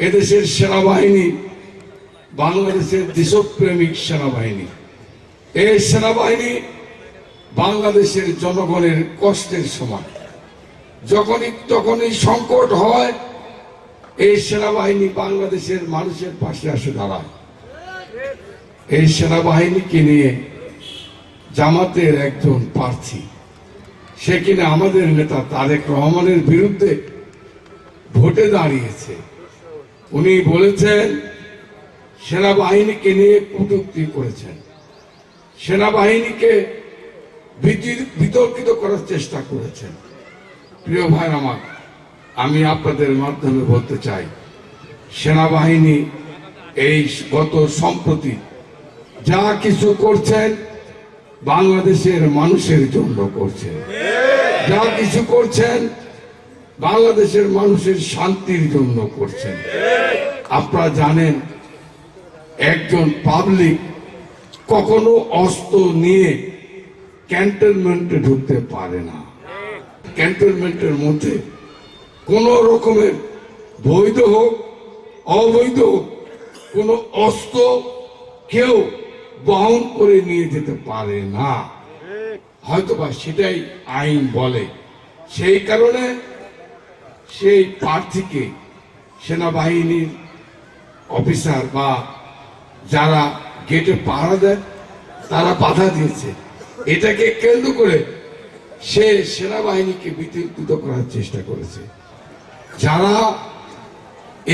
এদেশের সেনাবাহিনী বাংলাদেশের দেশপ্রেমিক সেনাবাহিনী। এই সেনাবাহিনী বাংলাদেশের জনগণের কষ্টের সময় যখনই সংকট হয়, এই সেনাবাহিনী বাংলাদেশের মানুষের পাশে এসে দাঁড়ায়। এই সেনাবাহিনীকে নিয়ে জামাতের একজন প্রার্থী, সে কিনা আমাদের নেতা তারেক রহমানের বিরুদ্ধে ভোটে দাঁড়িয়েছে। উনি বলেছেন সেনাবাহিনীকে নিয়ে কটূক্তি করেছেন, সেনাবাহিনীকে বিতর্কিত করার চেষ্টা করেছেন। প্রিয় ভাই আমার, আমি আপনাদের মাধ্যমে বলতে চাই, সেনাবাহিনী এই গত সম্প্রতি যা কিছু করছেন বাংলাদেশের মানুষের জন্য করছেন, যা কিছু করছেন বাংলাদেশের মানুষের শান্তির জন্য করছেন। আপনারা জানেন একজন পাবলিক কখনো অস্ত্র নিয়ে ক্যান্টনমেন্টে ঢুকতে পারে না। ক্যান্টনমেন্টের মধ্যে কোন রকমের বৈধ হোক অবৈধ হোক কোন অস্ত্র কেউ বহন করে নিয়ে যেতে পারে না, হয়তোবা সেটাই আইন বলে। সেই কারণে সেই প্রার্থীকে সেনাবাহিনীর অফিসার বা যারা গেটে পাহারা দেয় তারা বাধা দিয়েছে। এটাকে কেন্দ্র করে সে সেনাবাহিনীকে বিতর্কিত করার চেষ্টা করেছে। যারা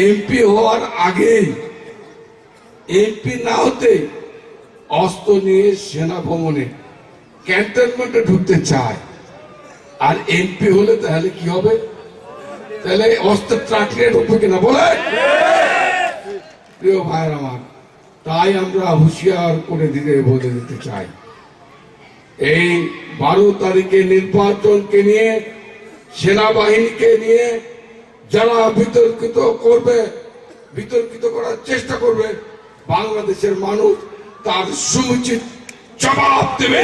এমপি হওয়ার আগেই, এমপি না হতে অস্ত্র নিয়ে সেনা ভবনে ক্যান্টনমেন্টে ঢুকতে চায়, আর এমপি হলে তাহলে কি হবে? তাহলে অস্ত্র ট্রাক নিয়ে ঢুকবে কিনা বলে? প্রিয় ভাইয়ের আমার, তাই আমরা হুঁশিয়ার করে বলে দিতে চাই, এই 12 তারিখে নির্বাচনকে নিয়ে সেনাবাহিনীকে নিয়ে যারা বিতর্কিত করার চেষ্টা করবে, বাংলাদেশের মানুষ তার সমুচিত জবাব দেবে।